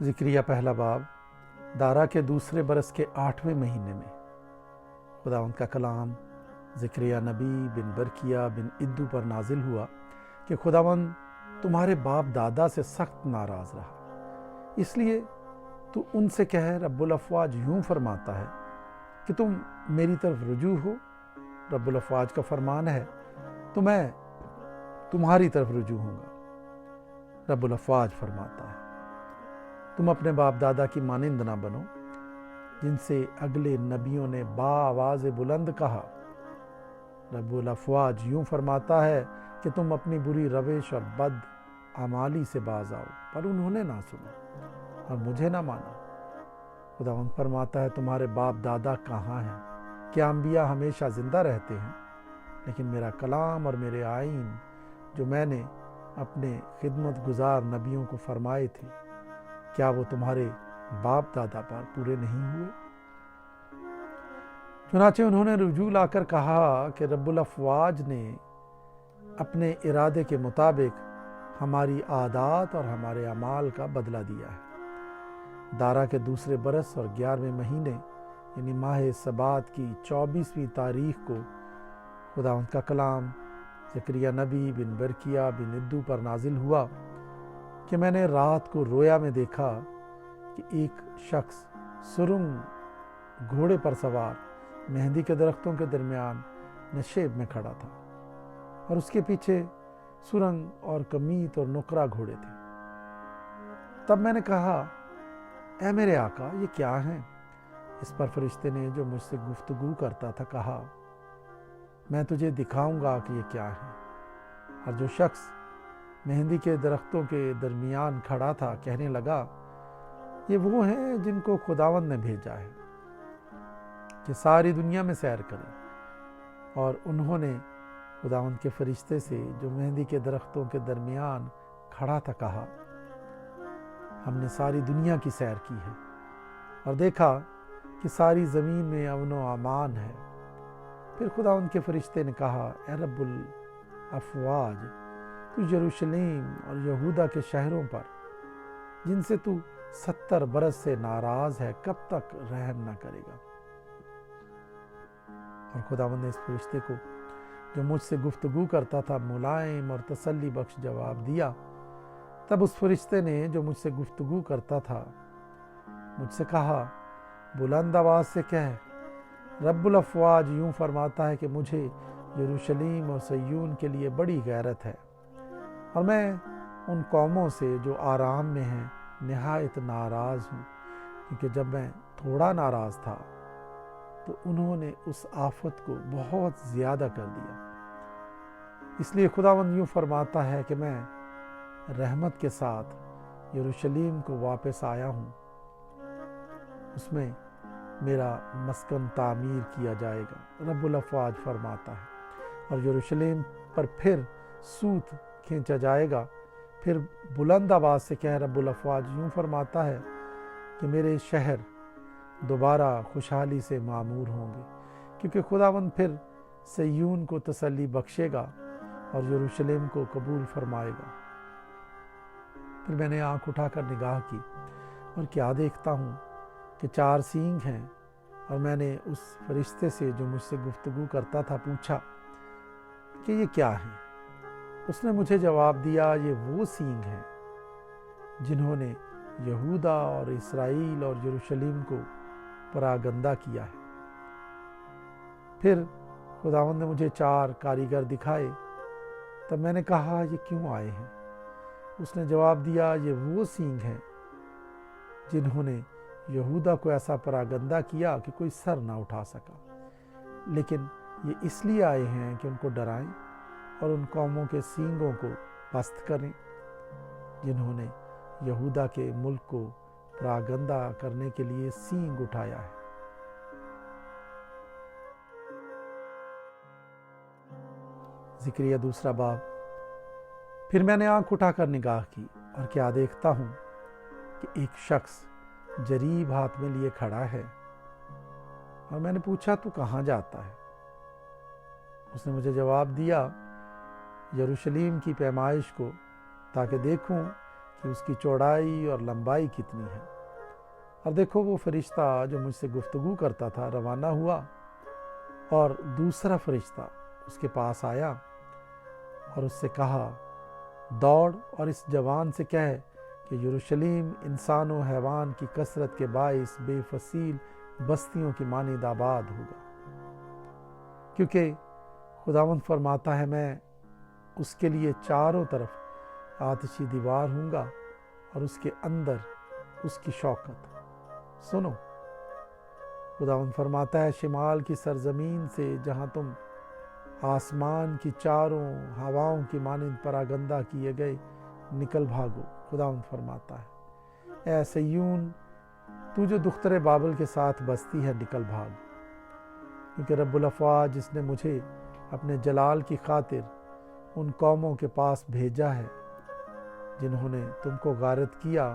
ذکریہ پہلا باب۔ دارا کے دوسرے برس کے 8ویں مہینے میں خداوند کا کلام ذکریہ نبی بن برکیہ بن ادو پر نازل ہوا کہ خداوند تمہارے باپ دادا سے سخت ناراض رہا، اس لیے تو ان سے کہہ، رب الافواج یوں فرماتا ہے کہ تم میری طرف رجوع ہو۔ رب الافواج کا فرمان ہے تو میں تمہاری طرف رجوع ہوں گا۔ رب الافواج فرماتا ہے تم اپنے باپ دادا کی مانند نہ بنو، جن سے اگلے نبیوں نے بآواز بلند کہا۔ رب الافواج یوں فرماتا ہے کہ تم اپنی بری روش اور بد اعمالی سے باز آؤ، پر انہوں نے نہ سنا اور مجھے نہ مانا۔ خداوند فرماتا ہے تمہارے باپ دادا کہاں ہیں؟ کیا انبیاء ہمیشہ زندہ رہتے ہیں؟ لیکن میرا کلام اور میرے آئین جو میں نے اپنے خدمت گزار نبیوں کو فرمائے تھے، کیا وہ تمہارے باپ دادا پر پورے نہیں ہوئے؟ چنانچہ انہوں نے رجوع لا کر کہا کہ رب الافواج نے اپنے ارادے کے مطابق ہماری عادات اور ہمارے اعمال کا بدلہ دیا ہے۔ دارا کے دوسرے برس اور 11ویں مہینے یعنی ماہ سبات کی 24ویں تاریخ کو خداوند کا کلام ذکریہ نبی بن برکیہ بن ادو پر نازل ہوا کہ میں نے رات کو رویا میں دیکھا کہ ایک شخص سرنگ گھوڑے پر سوار مہندی کے درختوں کے درمیان نشیب میں کھڑا تھا، اور اس کے پیچھے سرنگ اور کمیت اور نقرہ گھوڑے تھے۔ تب میں نے کہا، اے میرے آقا، یہ کیا ہیں؟ اس پر فرشتے نے جو مجھ سے گفتگو کرتا تھا کہا، میں تجھے دکھاؤں گا کہ یہ کیا ہیں۔ اور جو شخص مہندی کے درختوں کے درمیان کھڑا تھا کہنے لگا، یہ وہ ہیں جن کو خداوند نے بھیجا ہے کہ ساری دنیا میں سیر کریں۔ اور انہوں نے خداوند کے فرشتے سے جو مہندی کے درختوں کے درمیان کھڑا تھا کہا، ہم نے ساری دنیا کی سیر کی ہے اور دیکھا کہ ساری زمین میں امن و امان ہے۔ پھر خداوند کے فرشتے نے کہا، اے رب الافواج، تو یروشلم اور یہودا کے شہروں پر جن سے تو 70 برس سے ناراض ہے، کب تک رحم نہ کرے گا؟ اور خداوند نے اس فرشتے کو جو مجھ سے گفتگو کرتا تھا ملائم اور تسلی بخش جواب دیا۔ تب اس فرشتے نے جو مجھ سے گفتگو کرتا تھا مجھ سے کہا، بلند آواز سے کہہ، رب الافواج یوں فرماتا ہے کہ مجھے یروشلم اور صیون کے لیے بڑی غیرت ہے، اور میں ان قوموں سے جو آرام میں ہیں نہایت ناراض ہوں، کیونکہ جب میں تھوڑا ناراض تھا تو انہوں نے اس آفت کو بہت زیادہ کر دیا۔ اس لیے خداوند یوں فرماتا ہے کہ میں رحمت کے ساتھ یروشلم کو واپس آیا ہوں، اس میں میرا مسکن تعمیر کیا جائے گا، رب الافواج فرماتا ہے، اور یروشلم پر پھر سوت کھینچا جائے گا۔ پھر بلند آواز سے کہہ، رب الافواج یوں فرماتا ہے کہ میرے شہر دوبارہ خوشحالی سے معمور ہوں گے، کیونکہ خداوند پھر صیون کو تسلی بخشے گا اور یروشلم کو قبول فرمائے گا۔ پھر میں نے آنکھ اٹھا کر نگاہ کی اور کیا دیکھتا ہوں کہ 4 سینگ ہیں، اور میں نے اس فرشتے سے جو مجھ سے گفتگو کرتا تھا پوچھا کہ یہ کیا ہیں؟ اس نے مجھے جواب دیا، یہ وہ سینگ ہیں جنہوں نے یہودا اور اسرائیل اور یروشلم کو پراگندہ کیا ہے۔ پھر خداوند نے مجھے 4 کاریگر دکھائے۔ تب میں نے کہا، یہ کیوں آئے ہیں؟ اس نے جواب دیا، یہ وہ سینگ ہیں جنہوں نے یہودا کو ایسا پراگندہ کیا کہ کوئی سر نہ اٹھا سکا، لیکن یہ اس لیے آئے ہیں کہ ان کو ڈرائیں اور ان قوموں کے سینگوں کو پست کریں جنہوں نے یہودا کے ملک کو پراگندہ کرنے کے لیے سینگ اٹھایا ہے۔ ذکریہ دوسرا باب۔ پھر میں نے آنکھ اٹھا کر نگاہ کی اور کیا دیکھتا ہوں کہ ایک شخص جریب ہاتھ میں لیے کھڑا ہے، اور میں نے پوچھا، تو کہاں جاتا ہے؟ اس نے مجھے جواب دیا، یروشلم کی پیمائش کو، تاکہ دیکھوں کہ اس کی چوڑائی اور لمبائی کتنی ہے۔ اور دیکھو وہ فرشتہ جو مجھ سے گفتگو کرتا تھا روانہ ہوا، اور دوسرا فرشتہ اس کے پاس آیا اور اس سے کہا، دوڑ اور اس جوان سے کہہ کہ یروشلیم انسان و حیوان کی کثرت کے باعث بے فصیل بستیوں کی مانند آباد ہوگا، کیونکہ خداوند فرماتا ہے میں اس کے لیے چاروں طرف آتشی دیوار ہوں گا اور اس کے اندر اس کی شوکت۔ سنو، خداوند فرماتا ہے شمال کی سرزمین سے جہاں تم آسمان کی چاروں ہواؤں کی مانند پراگندہ کیے گئے نکل بھاگو۔ خداوند فرماتا ہے اے سیون، تو جو دختر بابل کے ساتھ بستی ہے نکل بھاگ، کیونکہ رب الافواج جس نے مجھے اپنے جلال کی خاطر ان قوموں کے پاس بھیجا ہے جنہوں نے تم کو غارت کیا،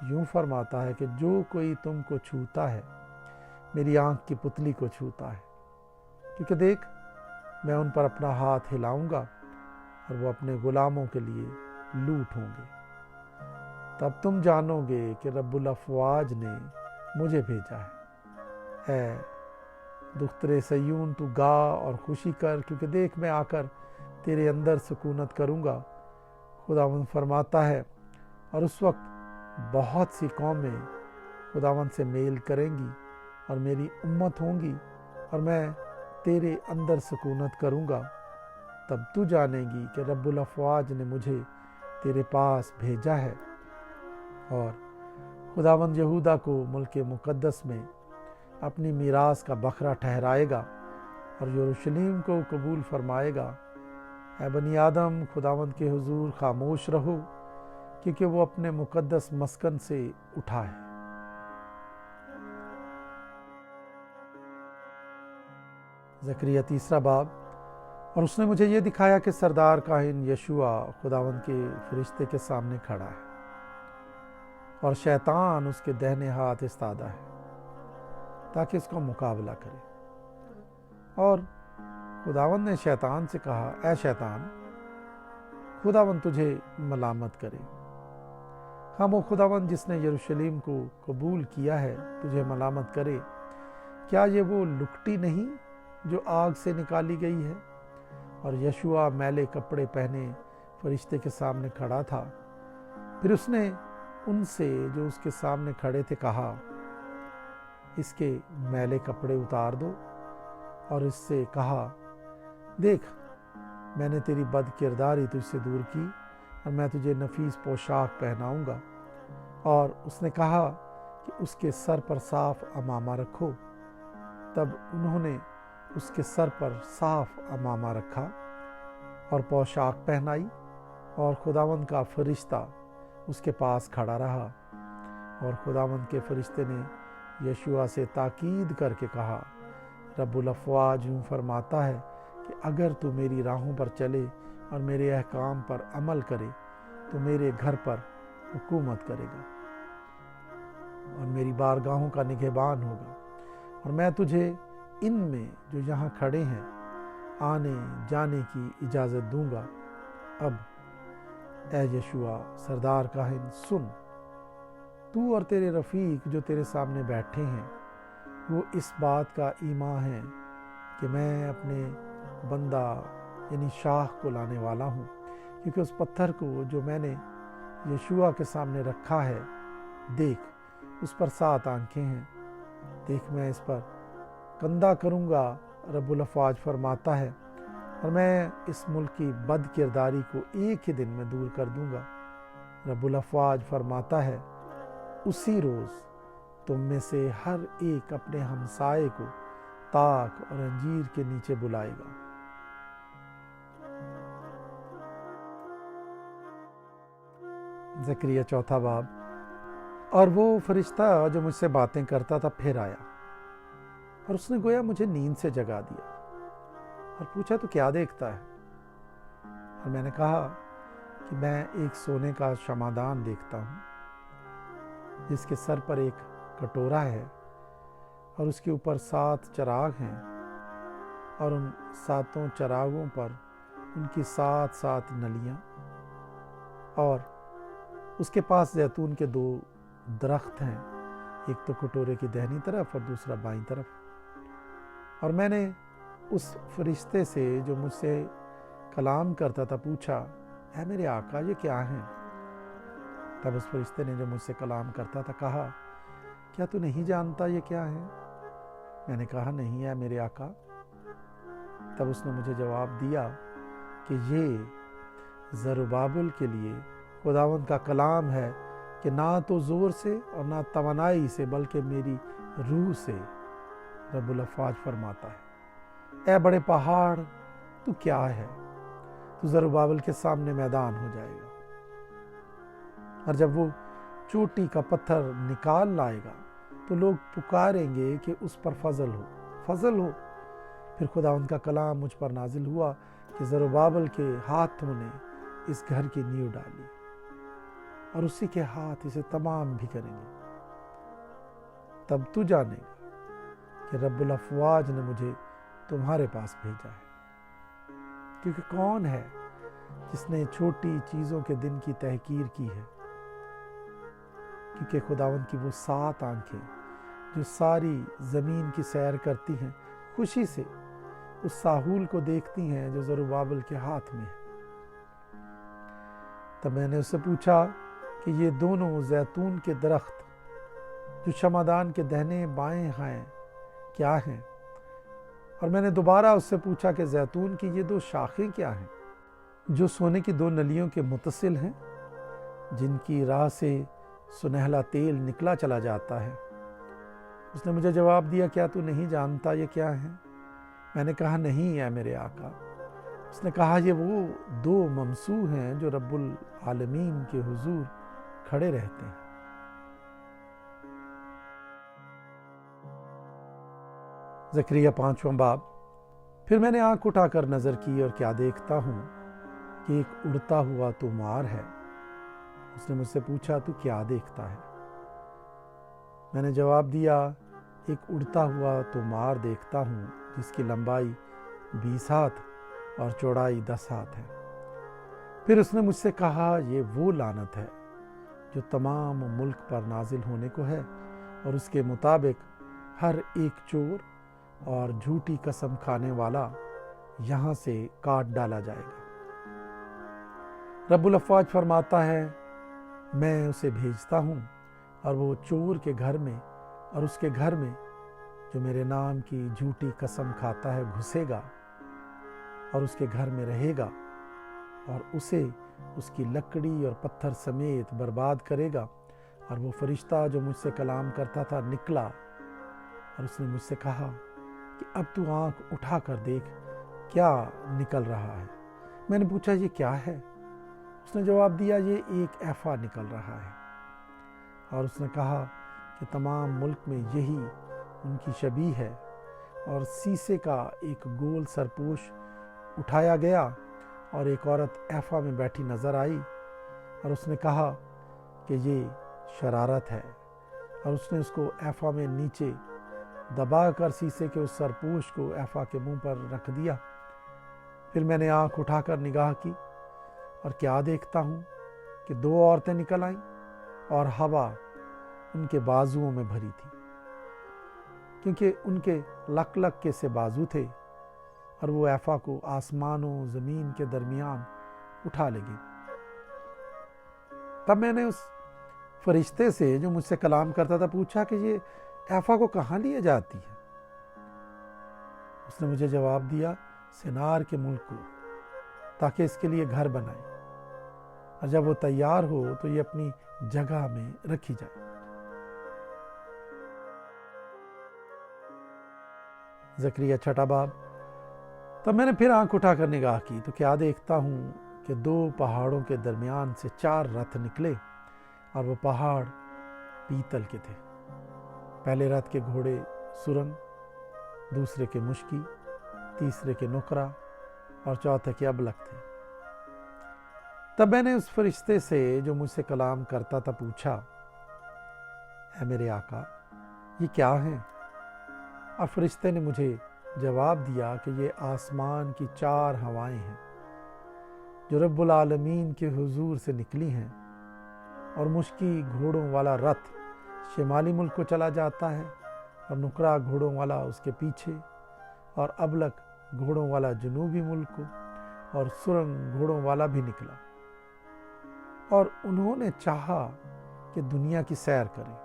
یوں فرماتا ہے کہ جو کوئی تم کو چھوتا ہے میری آنکھ کی پتلی کو چھوتا ہے، کیونکہ دیکھ میں ان پر اپنا ہاتھ ہلاؤں گا اور وہ اپنے غلاموں کے لیے لوٹ ہوں گے۔ تب تم جانو گے کہ رب الافواج نے مجھے بھیجا ہے۔ اے دختر سیون تو گا اور خوشی کر، کیونکہ دیکھ میں آ کر تیرے اندر سکونت کروں گا۔ خداوند فرماتا ہے اور اس وقت بہت سی قومیں خداوند سے میل کریں گی اور میری امت ہوں گی، اور میں تیرے اندر سکونت کروں گا۔ تب تو جانے گی کہ رب الافواج نے مجھے تیرے پاس بھیجا ہے، اور خداوند یہودا کو ملک مقدس میں اپنی میراث کا بکھرا ٹھہرائے گا اور یروشلیم کو قبول فرمائے گا۔ اے بنی آدم، خداوند کے حضور خاموش رہو، کیونکہ وہ اپنے مقدس مسکن سے اٹھا ہے۔ زکریا 3 باب۔ اور اس نے مجھے یہ دکھایا کہ سردار کاہن یشوع خداوند کے فرشتے کے سامنے کھڑا ہے، اور شیطان اس کے دہنے ہاتھ استادہ ہے تاکہ اس کا مقابلہ کرے۔ اور خداوند نے شیطان سے کہا، اے شیطان، خداوند تجھے ملامت کرے، ہم وہ خداوند جس نے یروشلیم کو قبول کیا ہے تجھے ملامت کرے۔ کیا یہ وہ لکٹی نہیں جو آگ سے نکالی گئی ہے؟ اور یشوع میلے کپڑے پہنے فرشتے کے سامنے کھڑا تھا۔ پھر اس نے ان سے جو اس کے سامنے کھڑے تھے کہا، اس کے میلے کپڑے اتار دو، اور اس سے کہا، دیکھ میں نے تیری بد کرداری تجھ سے دور کی اور میں تجھے نفیس پوشاک پہناؤں گا۔ اور اس نے کہا کہ اس کے سر پر صاف عمامہ رکھو۔ تب انہوں نے اس کے سر پر صاف عمامہ رکھا اور پوشاک پہنائی، اور خداوند کا فرشتہ اس کے پاس کھڑا رہا۔ اور خداوند کے فرشتے نے یشوع سے تاکید کر کے کہا، رب الافواج یوں فرماتا ہے کہ اگر تو میری راہوں پر چلے اور میرے احکام پر عمل کرے تو میرے گھر پر حکومت کرے گا اور میری بارگاہوں کا نگہبان ہوگا، اور میں تجھے ان میں جو یہاں کھڑے ہیں آنے جانے کی اجازت دوں گا۔ اب اے یشوع سردار کاہن سن، تو اور تیرے رفیق جو تیرے سامنے بیٹھے ہیں وہ اس بات کا ایماں ہیں کہ میں اپنے بندہ یعنی شاخ کو لانے والا ہوں، کیونکہ اس پتھر کو جو میں نے یشوع کے سامنے رکھا ہے، دیکھ اس پر 7 آنکھیں ہیں۔ دیکھ میں اس پر کندہ کروں گا، رب الافواج فرماتا ہے، اور میں اس ملک کی بد کرداری کو ایک ہی دن میں دور کر دوں گا۔ رب الافواج فرماتا ہے، اسی روز تم میں سے ہر ایک اپنے ہمسائے کو تاک اور انجیر کے نیچے بلائے گا۔ زکریا 4 باب۔ اور وہ فرشتہ جو مجھ سے باتیں کرتا تھا پھر آیا، اور اس نے گویا مجھے نیند سے جگا دیا اور پوچھا تو کیا دیکھتا ہے؟ اور میں نے کہا کہ میں ایک سونے کا شمعدان دیکھتا ہوں جس کے سر پر ایک کٹورا ہے اور اس کے اوپر 7 چراغ ہیں، اور ان 7 چراغوں پر ان کی 7 نلیاں، اور اس کے پاس زیتون کے 2 درخت ہیں، ایک تو کٹورے کی دہنی طرف اور دوسرا بائیں طرف۔ اور میں نے اس فرشتے سے جو مجھ سے کلام کرتا تھا پوچھا، اے میرے آقا یہ کیا ہیں؟ تب اس فرشتے نے جو مجھ سے کلام کرتا تھا کہا، کیا تو نہیں جانتا یہ کیا ہیں؟ میں نے کہا نہیں ہے میرے آقا۔ تب اس نے مجھے جواب دیا کہ یہ زربابل کے لیے خداوند کا کلام ہے کہ نہ تو زور سے اور نہ توانائی سے بلکہ میری روح سے رب الافواج فرماتا ہے، اے بڑے پہاڑ تو کیا ہے؟ تو زربابل کے سامنے میدان ہو جائے گا، اور جب وہ چوٹی کا پتھر نکال لائے گا تو لوگ پکاریں گے کہ اس پر فضل ہو، فضل ہو۔ پھر خداوند کا کلام مجھ پر نازل ہوا کہ زربابل کے ہاتھوں نے اس گھر کی نیو ڈالی اور اسی کے ہاتھ اسے تمام بھی کریں گے۔ تب تو جانے گا کہ رب الافواج نے مجھے تمہارے پاس بھیجا ہے، کیونکہ کون ہے جس نے چھوٹی چیزوں کے دن کی تحقیر کی ہے؟ کیونکہ خداوند کی وہ 7 آنکھیں جو ساری زمین کی سیر کرتی ہیں خوشی سے اس ساحول کو دیکھتی ہیں جو زربابل کے ہاتھ میں ہے۔ تب میں نے اس سے پوچھا کہ یہ دونوں زیتون کے درخت جو شمعدان کے دہنے بائیں ہیں کیا ہیں؟ اور میں نے دوبارہ اس سے پوچھا کہ زیتون کی یہ 2 شاخیں کیا ہیں جو سونے کی 2 نلیوں کے متصل ہیں، جن کی راہ سے سنہلا تیل نکلا چلا جاتا ہے؟ اس نے مجھے جواب دیا، کیا تو نہیں جانتا یہ کیا ہیں؟ میں نے کہا نہیں ہے میرے آقا۔ اس نے کہا یہ وہ 2 ممسوح ہیں جو رب العالمین کے حضور کھڑے رہتے ہیں۔ زکریا 5واں باب۔ پھر میں نے آنکھ اٹھا کر نظر کی اور کیا دیکھتا ہوں کہ ایک اڑتا ہوا طومار ہے۔ اس نے مجھ سے پوچھا تو کیا دیکھتا ہے؟ میں نے جواب دیا، ایک اڑتا ہوا طومار دیکھتا ہوں جس کی لمبائی 20 ہاتھ اور چوڑائی 10 ہاتھ ہے۔ پھر اس نے مجھ سے کہا، یہ وہ لعنت ہے جو تمام ملک پر نازل ہونے کو ہے، اور اس کے مطابق ہر ایک چور اور جھوٹی قسم کھانے والا یہاں سے کاٹ ڈالا جائے گا۔ رب الافواج فرماتا ہے، میں اسے بھیجتا ہوں اور وہ چور کے گھر میں اور اس کے گھر میں جو میرے نام کی جھوٹی قسم کھاتا ہے گھسے گا اور اس کے گھر میں رہے گا، اور اسے اس کی لکڑی اور پتھر سمیت برباد کرے گا۔ اور وہ فرشتہ جو مجھ سے کلام کرتا تھا نکلا اور اس نے مجھ سے کہا کہ اب تو آنکھ اٹھا کر دیکھ کیا نکل رہا ہے۔ میں نے پوچھا یہ کیا ہے؟ اس نے جواب دیا، یہ ایک ایفا نکل رہا ہے۔ اور اس نے کہا کہ تمام ملک میں یہی ان کی شبیہ ہے۔ اور سیسے کا ایک گول سرپوش اٹھایا گیا اور ایک عورت ایفا میں بیٹھی نظر آئی، اور اس نے کہا کہ یہ شرارت ہے، اور اس نے اس کو ایفا میں نیچے دبا کر سیسے کے اس سرپوش کو ایفا کے منہ پر رکھ دیا۔ پھر میں نے آنکھ اٹھا کر نگاہ کی اور کیا دیکھتا ہوں کہ 2 عورتیں نکل آئیں اور ہوا ان کے بازوؤں میں بھری تھی، کیونکہ ان کے لک لک کے سے بازو تھے، اور وہ ایفا کو آسمان و زمین کے درمیان اٹھا لے گی۔ تب میں نے اس فرشتے سے جو مجھ سے کلام کرتا تھا پوچھا کہ یہ ایفا کو کہاں لیے جاتی ہے؟ اس نے مجھے جواب دیا، سنار کے ملک کو، تاکہ اس کے لیے گھر بنائے، اور جب وہ تیار ہو تو یہ اپنی جگہ میں رکھی جائے۔ زکریا 6واں باب۔ تب میں نے پھر آنکھ اٹھا کر نگاہ کی تو کیا دیکھتا ہوں کہ 2 پہاڑوں کے درمیان سے 4 رتھ نکلے، اور وہ پہاڑ پیتل کے تھے۔ پہلے رتھ کے گھوڑے سرنگ، دوسرے کے مشکی، تیسرے کے نقرہ اور چوتھے کے ابلق تھے۔ تب میں نے اس فرشتے سے جو مجھ سے کلام کرتا تھا پوچھا، اے میرے آقا یہ کیا ہیں؟ اور فرشتے نے مجھے جواب دیا کہ یہ آسمان کی 4 ہوائیں ہیں جو رب العالمین کے حضور سے نکلی ہیں، اور مشکی گھوڑوں والا رتھ شمالی ملک کو چلا جاتا ہے اور نکرا گھوڑوں والا اس کے پیچھے، اور ابلک گھوڑوں والا جنوبی ملک کو، اور سرنگ گھوڑوں والا بھی نکلا۔ اور انہوں نے چاہا کہ دنیا کی سیر کریں،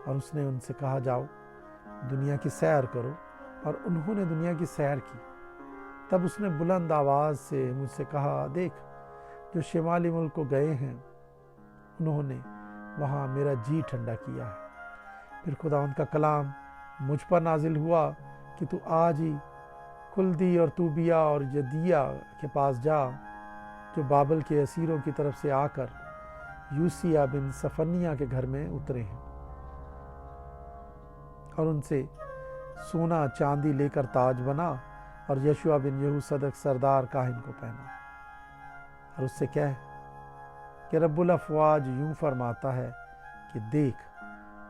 اور اس نے ان سے کہا جاؤ دنیا کی سیر کرو، اور انہوں نے دنیا کی سیر کی۔ تب اس نے بلند آواز سے مجھ سے کہا، دیکھ جو شمالی ملک کو گئے ہیں انہوں نے وہاں میرا جی ٹھنڈا کیا ہے۔ پھر خداوند کا کلام مجھ پر نازل ہوا کہ تو آج ہی کلدی اور توبیہ اور یدیہ کے پاس جا، جو بابل کے اسیروں کی طرف سے آ کر یوسیہ بن صفنیہ کے گھر میں اترے ہیں، اور ان سے سونا چاندی لے کر تاج بنا، اور یشوع بن یہوصدق سردار کاہن کو پہنا، اور اس سے کہہ کہ رب الافواج یوں فرماتا ہے کہ دیکھ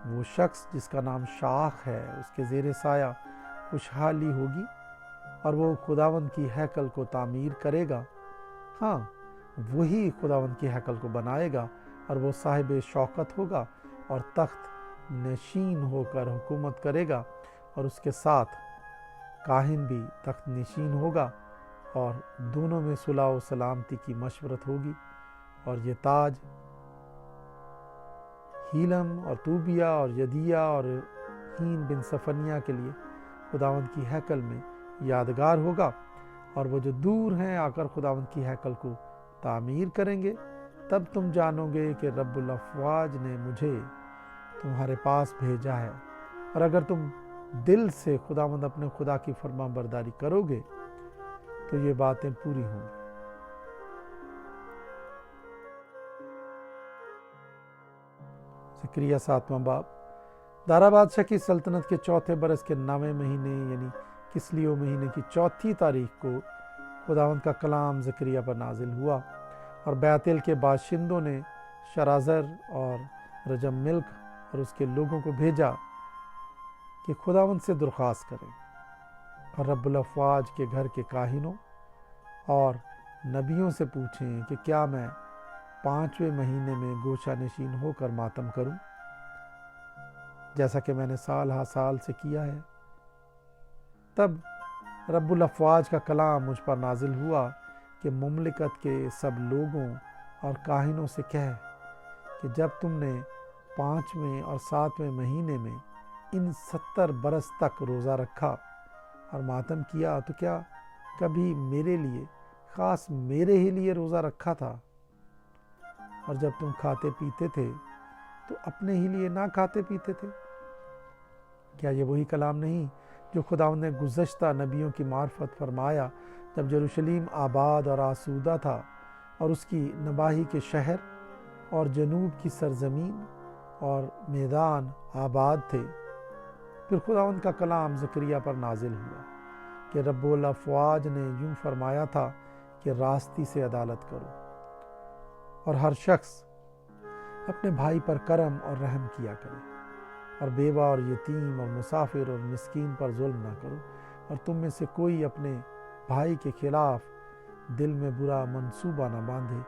وہ شخص جس کا نام شاخ ہے، اس کے زیر سایہ خوشحالی ہوگی، اور وہ خداوند کی ہیکل کو تعمیر کرے گا۔ ہاں وہی خداوند کی ہیکل کو بنائے گا، اور وہ صاحب شوکت ہوگا اور تخت نشین ہو کر حکومت کرے گا، اور اس کے ساتھ کاہن بھی تخت نشین ہوگا، اور دونوں میں صلح و سلامتی کی مشورت ہوگی۔ اور یہ تاج ہیلم اور توبیہ اور یدیہ اور ہین بن صفنیہ کے لیے خداوند کی ہیکل میں یادگار ہوگا، اور وہ جو دور ہیں آ کر خداوند کی ہیکل کو تعمیر کریں گے۔ تب تم جانو گے کہ رب الافواج نے مجھے تمہارے پاس بھیجا ہے، اور اگر تم دل سے خداوند اپنے خدا کی فرما برداری کرو گے تو یہ باتیں پوری ہوں گی۔ زکریا 7واں باب۔ دارا بادشاہ کی سلطنت کے چوتھے برس کے 9ویں مہینے یعنی کسلیو مہینے کی 4 تاریخ کو خداوند کا کلام زکریا پر نازل ہوا، اور بیتل کے باشندوں نے شرازر اور رجم ملک اور اس کے لوگوں کو بھیجا کہ خداوند سے درخواست کریں، اور رب الافواج کے گھر کے کاہنوں اور نبیوں سے پوچھیں کہ کیا میں 5ویں مہینے میں گوشہ نشین ہو کر ماتم کروں، جیسا کہ میں نے سال ہا سال سے کیا ہے۔ تب رب الافواج کا کلام مجھ پر نازل ہوا کہ مملکت کے سب لوگوں اور کاہنوں سے کہہ کہ جب تم نے 5ویں اور 7ویں مہینے میں ان 70 برس تک روزہ رکھا اور ماتم کیا تو کیا کبھی میرے لیے، خاص میرے ہی لیے روزہ رکھا تھا؟ اور جب تم کھاتے پیتے تھے تو اپنے ہی لیے نہ کھاتے پیتے تھے؟ کیا یہ وہی کلام نہیں جو خداوند نے گزشتہ نبیوں کی معرفت فرمایا جب یروشلم آباد اور آسودہ تھا، اور اس کی نواحی کے شہر اور جنوب کی سرزمین اور میدان آباد تھے؟ پھر خداوند کا کلام زکریا پر نازل ہوا کہ رب الافواج نے یوں فرمایا تھا کہ راستی سے عدالت کرو، اور ہر شخص اپنے بھائی پر کرم اور رحم کیا کرے، اور بیوہ اور یتیم اور مسافر اور مسکین پر ظلم نہ کرو، اور تم میں سے کوئی اپنے بھائی کے خلاف دل میں برا منصوبہ نہ باندھے،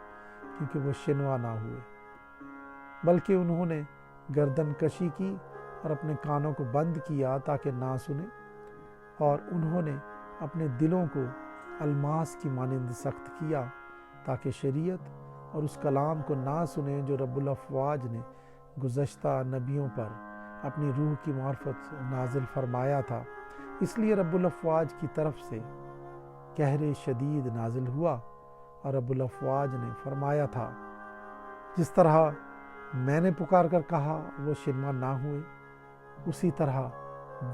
کیونکہ وہ شنوا نہ ہوئے، بلکہ انہوں نے گردن کشی کی اور اپنے کانوں کو بند کیا تاکہ نہ سنیں، اور انہوں نے اپنے دلوں کو الماس کی مانند سخت کیا تاکہ شریعت اور اس کلام کو نہ سنیں جو رب الافواج نے گزشتہ نبیوں پر اپنی روح کی معرفت نازل فرمایا تھا۔ اس لیے رب الافواج کی طرف سے قہر شدید نازل ہوا، اور رب الافواج نے فرمایا تھا جس طرح میں نے پکار کر کہا وہ شنوا نہ ہوئے، اسی طرح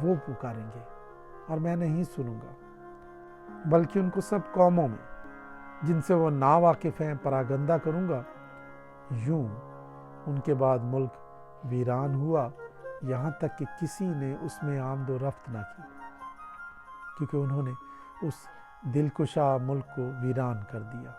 وہ پکاریں گے اور میں نہیں سنوں گا، بلکہ ان کو سب قوموں میں جن سے وہ ناواقف ہیں پراگندہ کروں گا۔ یوں ان کے بعد ملک ویران ہوا، یہاں تک کہ کسی نے اس میں آمد و رفت نہ کی، کیونکہ انہوں نے اس دلکشا ملک کو ویران کر دیا۔